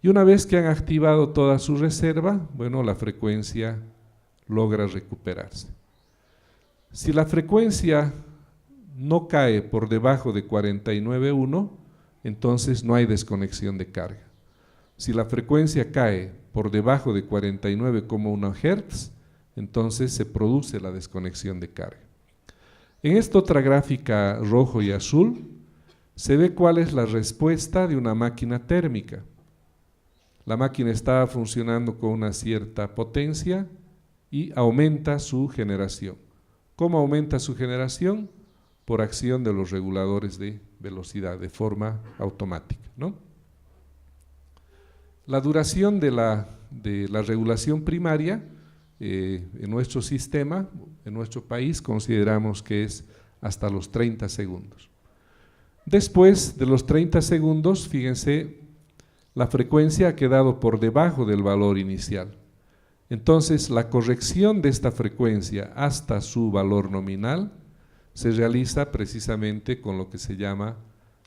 Y una vez que han activado toda su reserva, bueno, la frecuencia logra recuperarse. Si la frecuencia no cae por debajo de 49.1, entonces no hay desconexión de carga. Si la frecuencia cae por debajo de 49,1 Hz, entonces se produce la desconexión de carga. En esta otra gráfica rojo y azul se ve cuál es la respuesta de una máquina térmica. La máquina está funcionando con una cierta potencia y aumenta su generación. ¿Cómo aumenta su generación? Por acción de los reguladores de velocidad de forma automática, ¿no? La duración de la regulación primaria en nuestro sistema, en nuestro país, consideramos que es hasta los 30 segundos. Después de los 30 segundos, fíjense, la frecuencia ha quedado por debajo del valor inicial. Entonces, la corrección de esta frecuencia hasta su valor nominal se realiza precisamente con lo que se llama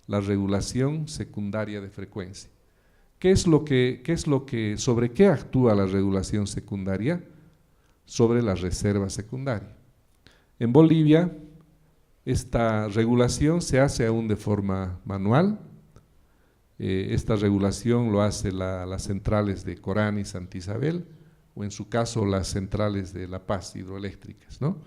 la regulación secundaria de frecuencia. ¿Sobre qué actúa la regulación secundaria? Sobre la reserva secundaria. En Bolivia, esta regulación se hace aún de forma manual esta regulación lo hace las centrales de Corán y Santa Isabel, o en su caso las centrales de La Paz hidroeléctricas, ¿no?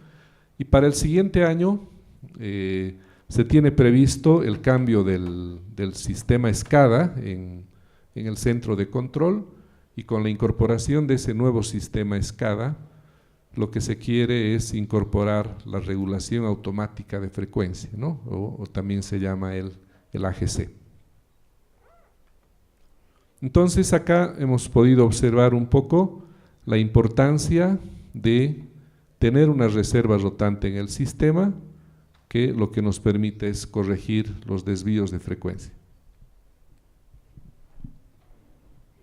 Y para el siguiente año se tiene previsto el cambio del sistema SCADA en el centro de control, y con la incorporación de ese nuevo sistema SCADA, lo que se quiere es incorporar la regulación automática de frecuencia, ¿no? O también se llama el AGC. Entonces acá hemos podido observar un poco la importancia de tener una reserva rotante en el sistema, que lo que nos permite es corregir los desvíos de frecuencia.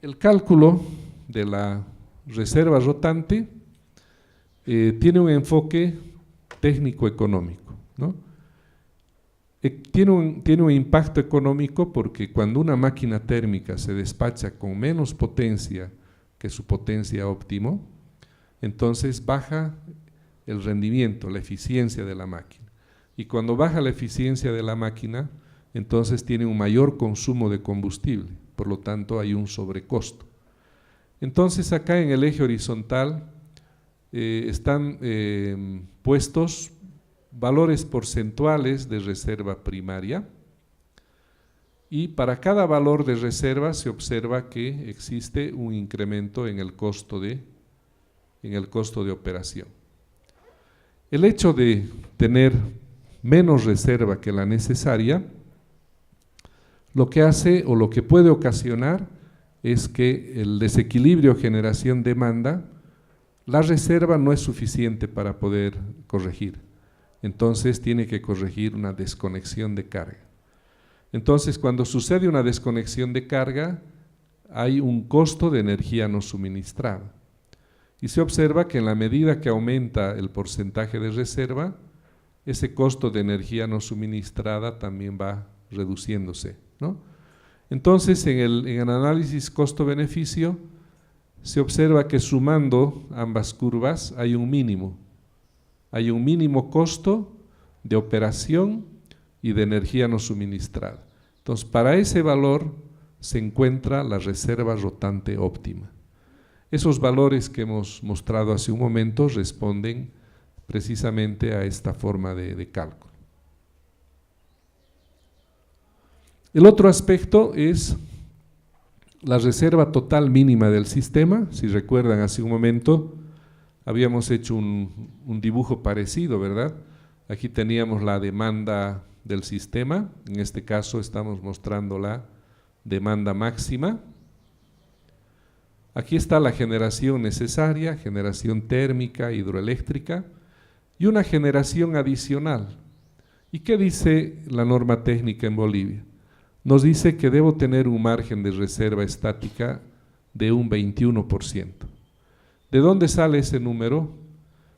El cálculo de la reserva rotante tiene un enfoque técnico-económico, ¿no? Tiene un impacto económico porque cuando una máquina térmica se despacha con menos potencia que su potencia óptimo, entonces baja el rendimiento, la eficiencia de la máquina. Y cuando baja la eficiencia de la máquina, entonces tiene un mayor consumo de combustible, por lo tanto hay un sobrecosto. Entonces acá en el eje horizontal están puestos valores porcentuales de reserva primaria, y para cada valor de reserva se observa que existe un incremento en el costo de operación. El hecho de tener menos reserva que la necesaria, lo que hace o lo que puede ocasionar es que el desequilibrio generación-demanda, la reserva no es suficiente para poder corregir. Entonces tiene que corregir una desconexión de carga. Entonces cuando sucede una desconexión de carga, hay un costo de energía no suministrada. Y se observa que en la medida que aumenta el porcentaje de reserva, ese costo de energía no suministrada también va reduciéndose, ¿no? Entonces en el análisis costo-beneficio se observa que sumando ambas curvas hay un mínimo costo de operación y de energía no suministrada. Entonces para ese valor se encuentra la reserva rotante óptima. Esos valores que hemos mostrado hace un momento responden precisamente a esta forma de cálculo. El otro aspecto es la reserva total mínima del sistema. Si recuerdan, hace un momento habíamos hecho un dibujo parecido, ¿verdad? Aquí teníamos la demanda del sistema, en este caso estamos mostrando la demanda máxima. Aquí está la generación necesaria, generación térmica, hidroeléctrica, y una generación adicional. ¿Y qué dice la norma técnica en Bolivia? Nos dice que debo tener un margen de reserva estática de un 21%. ¿De dónde sale ese número?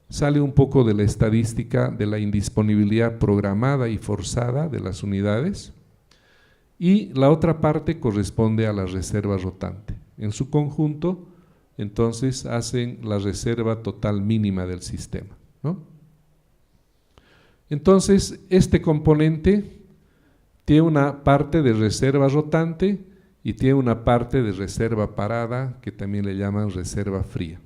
Sale un poco de la estadística de la indisponibilidad programada y forzada de las unidades, y la otra parte corresponde a la reserva rotante. En su conjunto, entonces, hacen la reserva total mínima del sistema, ¿no? Entonces, este componente tiene una parte de reserva rotante y tiene una parte de reserva parada, que también le llaman reserva fría.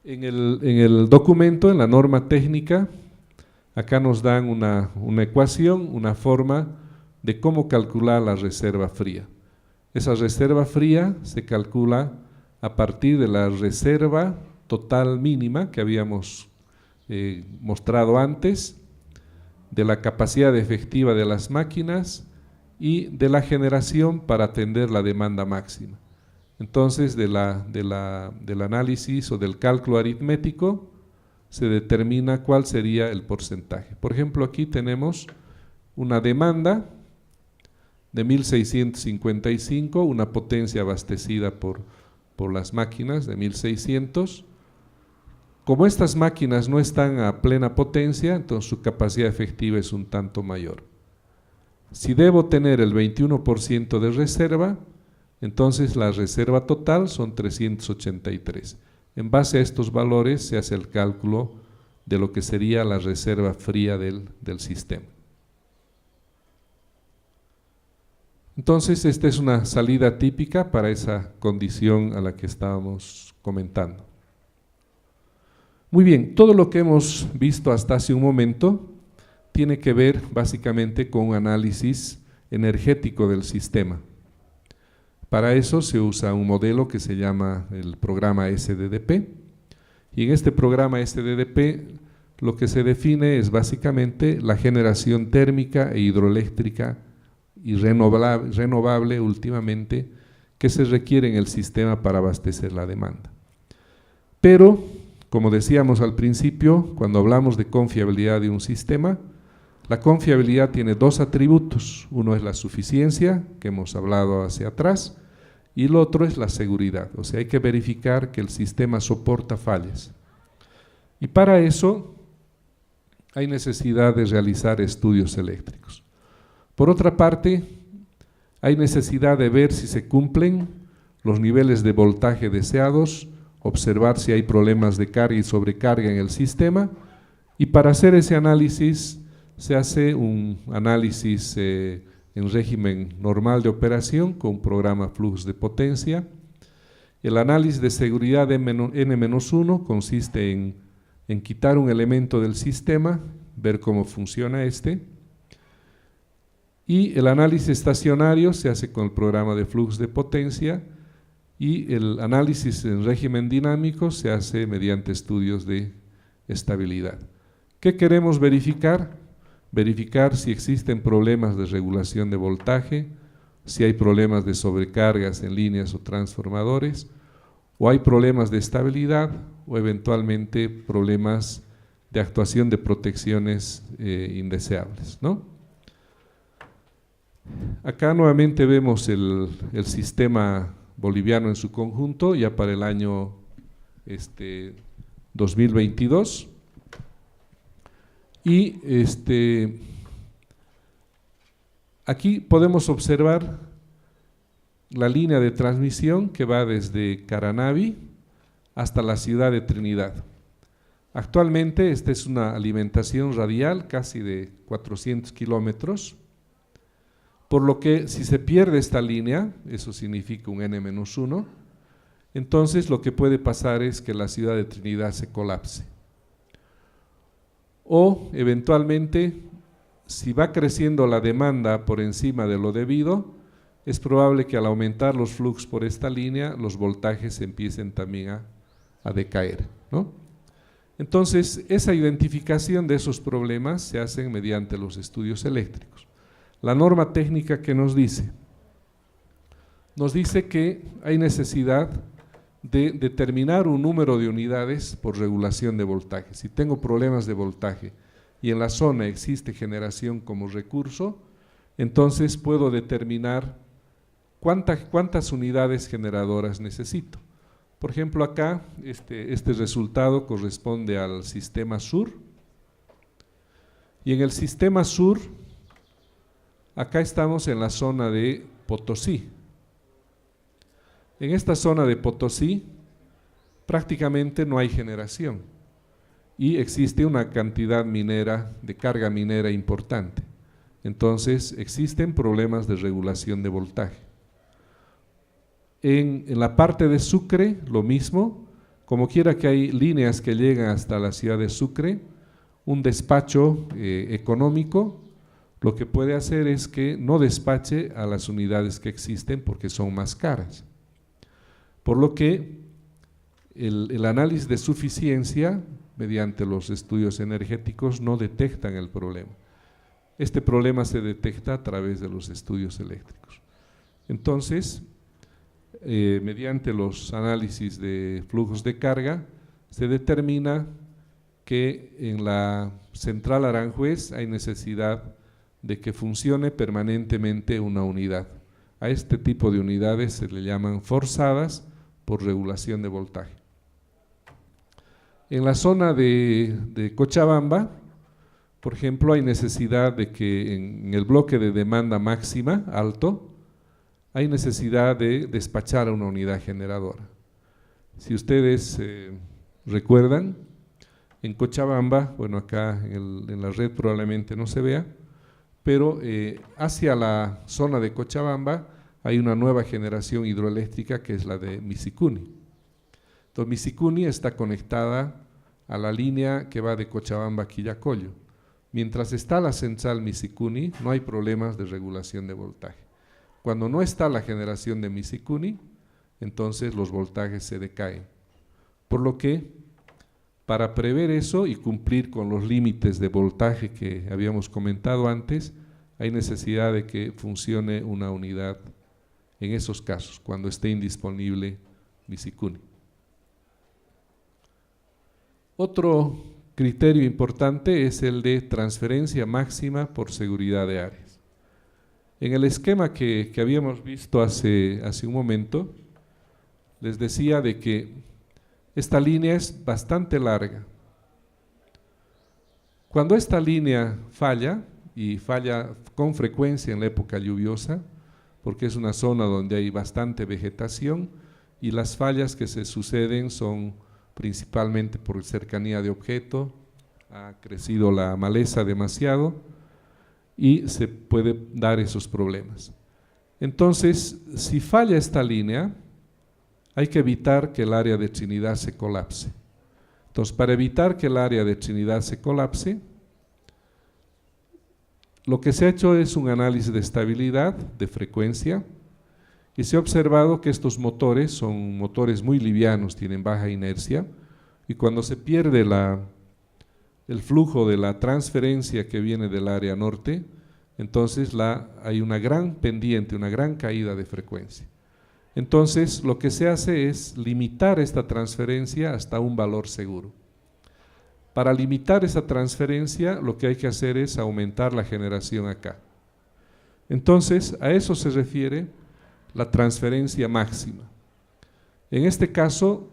En el documento, en la norma técnica, acá nos dan una ecuación, una forma de cómo calcular la reserva fría. Esa reserva fría se calcula a partir de la reserva total mínima que habíamos mostrado antes, de la capacidad efectiva de las máquinas y de la generación para atender la demanda máxima. Entonces, del análisis o del cálculo aritmético se determina cuál sería el porcentaje. Por ejemplo, aquí tenemos una demanda de 1655, una potencia abastecida por las máquinas de 1600. Como estas máquinas no están a plena potencia, entonces su capacidad efectiva es un tanto mayor. Si debo tener el 21% de reserva, entonces la reserva total son 383. En base a estos valores se hace el cálculo de lo que sería la reserva fría del sistema. Entonces, esta es una salida típica para esa condición a la que estábamos comentando. Muy bien, todo lo que hemos visto hasta hace un momento tiene que ver básicamente con un análisis energético del sistema. Para eso se usa un modelo que se llama el programa SDDP, y en este programa SDDP lo que se define es básicamente la generación térmica e hidroeléctrica y renovable últimamente que se requiere en el sistema para abastecer la demanda. Pero, como decíamos al principio, cuando hablamos de confiabilidad de un sistema, la confiabilidad tiene dos atributos. Uno es la suficiencia, que hemos hablado hacia atrás, y el otro es la seguridad. O sea, hay que verificar que el sistema soporta fallas. Y para eso hay necesidad de realizar estudios eléctricos. Por otra parte, hay necesidad de ver si se cumplen los niveles de voltaje deseados, observar si hay problemas de carga y sobrecarga en el sistema, y para hacer ese análisis se hace un análisis en régimen normal de operación con un programa flujos de potencia. El análisis de seguridad N-1 consiste en quitar un elemento del sistema, ver cómo funciona este, y el análisis estacionario se hace con el programa de flujos de potencia, y el análisis en régimen dinámico se hace mediante estudios de estabilidad. ¿Qué queremos verificar? Verificar si existen problemas de regulación de voltaje, si hay problemas de sobrecargas en líneas o transformadores, o hay problemas de estabilidad, o eventualmente problemas de actuación de protecciones indeseables, ¿no? Acá nuevamente vemos el sistema boliviano en su conjunto, ya para el año 2022, y aquí podemos observar la línea de transmisión que va desde Caranavi hasta la ciudad de Trinidad. Actualmente esta es una alimentación radial casi de 400 kilómetros, por lo que si se pierde esta línea, eso significa un N-1, entonces lo que puede pasar es que la ciudad de Trinidad se colapse. O eventualmente, si va creciendo la demanda por encima de lo debido, es probable que al aumentar los flujos por esta línea, los voltajes empiecen también a decaer, ¿no? Entonces, esa identificación de esos problemas se hace mediante los estudios eléctricos. La norma técnica que nos dice que hay necesidad de determinar un número de unidades por regulación de voltaje. Si tengo problemas de voltaje y en la zona existe generación como recurso, entonces puedo determinar cuántas unidades generadoras necesito. Por ejemplo, acá este resultado corresponde al sistema sur, y en el sistema sur, acá estamos en la zona de Potosí. En esta zona de Potosí prácticamente no hay generación y existe una cantidad minera, de carga minera importante. Entonces existen problemas de regulación de voltaje. En la parte de Sucre, lo mismo, como quiera que hay líneas que llegan hasta la ciudad de Sucre, un despacho económico lo que puede hacer es que no despache a las unidades que existen porque son más caras. Por lo que el análisis de suficiencia mediante los estudios energéticos no detectan el problema. Este problema se detecta a través de los estudios eléctricos. Entonces, mediante los análisis de flujos de carga, se determina que en la central Aranjuez hay necesidad de que funcione permanentemente una unidad. A este tipo de unidades se le llaman forzadas por regulación de voltaje. En la zona de Cochabamba, por ejemplo, hay necesidad de que en el bloque de demanda máxima, alto, hay necesidad de despachar a una unidad generadora. Si ustedes recuerdan, en Cochabamba, bueno, acá en la red probablemente no se vea, pero hacia la zona de Cochabamba hay una nueva generación hidroeléctrica que es la de Misicuni. Entonces Misicuni está conectada a la línea que va de Cochabamba a Quillacollo. Mientras está la central Misicuni, no hay problemas de regulación de voltaje. Cuando no está la generación de Misicuni, entonces los voltajes se decaen. Por lo que, para prever eso y cumplir con los límites de voltaje que habíamos comentado antes, hay necesidad de que funcione una unidad en esos casos, cuando esté indisponible Misicuni. Otro criterio importante es el de transferencia máxima por seguridad de áreas. En el esquema que habíamos visto hace un momento, les decía de que esta línea es bastante larga. Cuando esta línea falla, y falla con frecuencia en la época lluviosa, porque es una zona donde hay bastante vegetación, y las fallas que se suceden son principalmente por cercanía de objeto, ha crecido la maleza demasiado y se puede dar esos problemas. Entonces, si falla esta línea, hay que evitar que el área de Trinidad se colapse. Entonces, para evitar que el área de Trinidad se colapse, lo que se ha hecho es un análisis de estabilidad, de frecuencia, y se ha observado que estos motores son motores muy livianos, tienen baja inercia, y cuando se pierde el flujo de la transferencia que viene del área norte, entonces hay una gran pendiente, una gran caída de frecuencia. Entonces, lo que se hace es limitar esta transferencia hasta un valor seguro. Para limitar esa transferencia, lo que hay que hacer es aumentar la generación acá. Entonces, a eso se refiere la transferencia máxima. En este caso,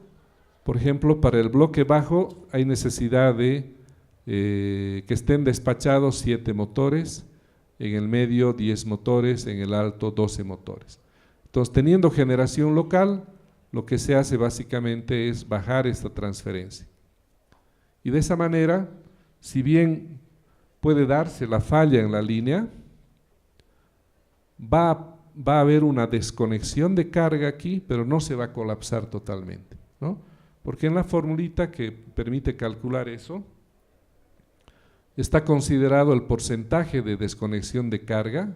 por ejemplo, para el bloque bajo hay necesidad de que estén despachados 7 motores, en el medio 10 motores, en el alto 12 motores. Entonces, teniendo generación local, lo que se hace básicamente es bajar esta transferencia. Y de esa manera, si bien puede darse la falla en la línea, va a haber una desconexión de carga aquí, pero no se va a colapsar totalmente, ¿no? Porque en la formulita que permite calcular eso, está considerado el porcentaje de desconexión de carga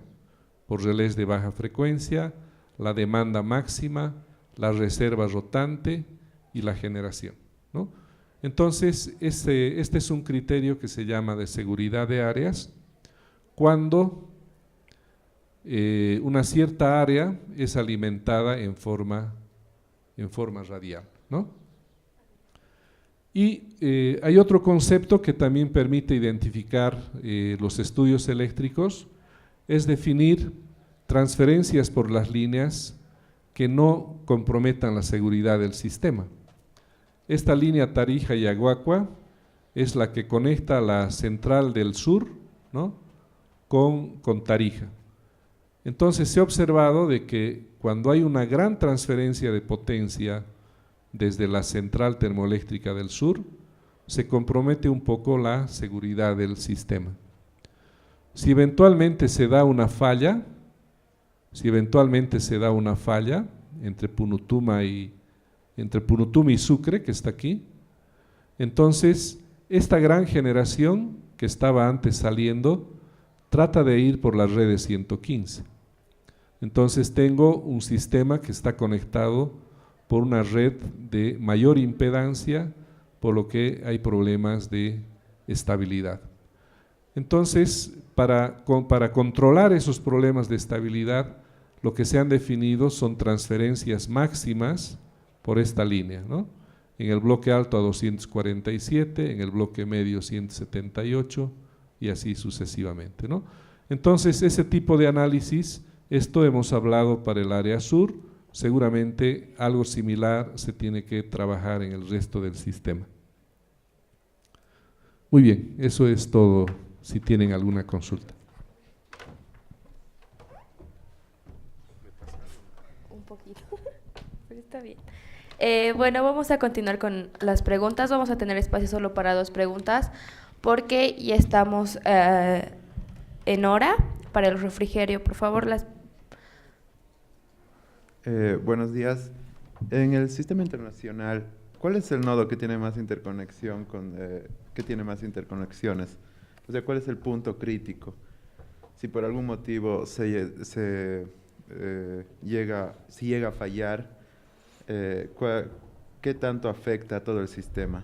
por relés de baja frecuencia, la demanda máxima, la reserva rotante y la generación, ¿no? Entonces, este es un criterio que se llama de seguridad de áreas, cuando una cierta área es alimentada en forma radial, ¿no? Y hay otro concepto que también permite identificar los estudios eléctricos, es definir transferencias por las líneas que no comprometan la seguridad del sistema. Esta línea Tarija y Aguacua es la que conecta la central del sur, ¿no?, con Tarija. Entonces se ha observado de que cuando hay una gran transferencia de potencia desde la central termoeléctrica del sur, se compromete un poco la seguridad del sistema. Si eventualmente se da una falla entre Punutuma y Sucre, que está aquí, entonces esta gran generación que estaba antes saliendo trata de ir por la red de 115. Entonces tengo un sistema que está conectado por una red de mayor impedancia, por lo que hay problemas de estabilidad. Entonces, para controlar esos problemas de estabilidad, lo que se han definido son transferencias máximas por esta línea, ¿no? En el bloque alto a 247, en el bloque medio 178 y así sucesivamente, ¿no? Entonces, ese tipo de análisis, esto hemos hablado para el área sur, seguramente algo similar se tiene que trabajar en el resto del sistema. Muy bien, eso es todo, si tienen alguna consulta. Un poquito, pero está bien. Bueno, vamos a continuar con las preguntas. Vamos a tener espacio solo para 2 preguntas, porque ya estamos en hora para el refrigerio. Por favor, Buenos días. En el sistema internacional, ¿cuál es el nodo que tiene más interconexión que tiene más interconexiones? O sea, ¿cuál es el punto crítico? Si por algún motivo llega a fallar, ¿qué tanto afecta a todo el sistema?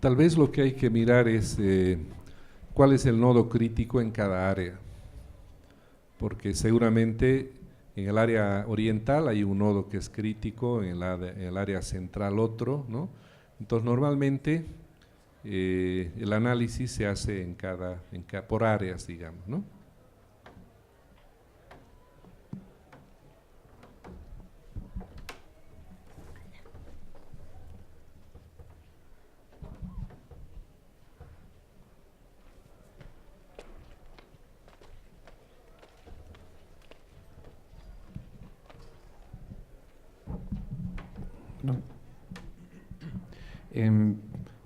Tal vez lo que hay que mirar es cuál es el nodo crítico en cada área, porque seguramente en el área oriental hay un nodo que es crítico, en el área central otro, ¿no? Entonces normalmente el análisis se hace por áreas, digamos, ¿no? No.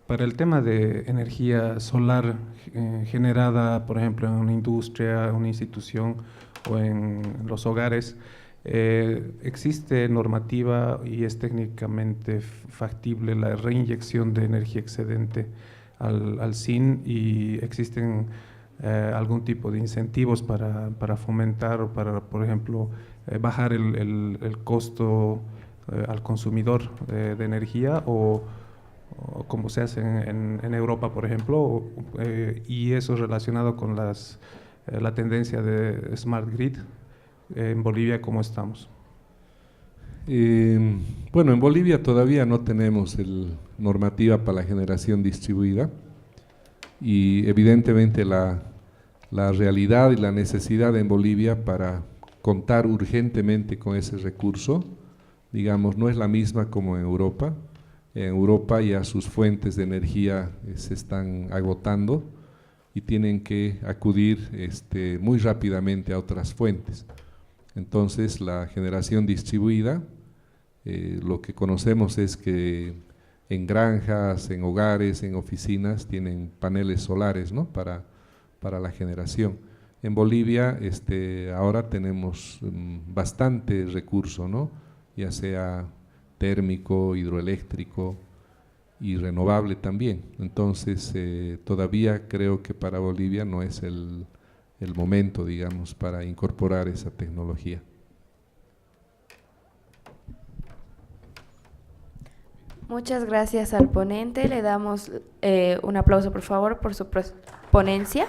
Para el tema de energía solar generada, por ejemplo, en una industria, una institución o en los hogares, existe normativa y es técnicamente factible la reinyección de energía excedente al SIN, y existen algún tipo de incentivos para fomentar o para, por ejemplo, bajar el costo al consumidor de energía, o como se hace en Europa, por ejemplo, y eso relacionado con la tendencia de Smart Grid. En Bolivia, ¿cómo estamos? Bueno, en Bolivia todavía no tenemos normativa para la generación distribuida, y evidentemente la realidad y la necesidad en Bolivia para contar urgentemente con ese recurso, digamos, no es la misma como en Europa. En Europa ya sus fuentes de energía se están agotando y tienen que acudir muy rápidamente a otras fuentes. Entonces la generación distribuida, lo que conocemos es que en granjas, en hogares, en oficinas tienen paneles solares, ¿no? para la generación. En Bolivia ahora tenemos bastante recurso, ¿no? Ya sea térmico, hidroeléctrico y renovable también. Entonces todavía creo que para Bolivia no es el momento, digamos, para incorporar esa tecnología. muchas gracias al ponente. Le damos un aplauso, por favor, por su ponencia.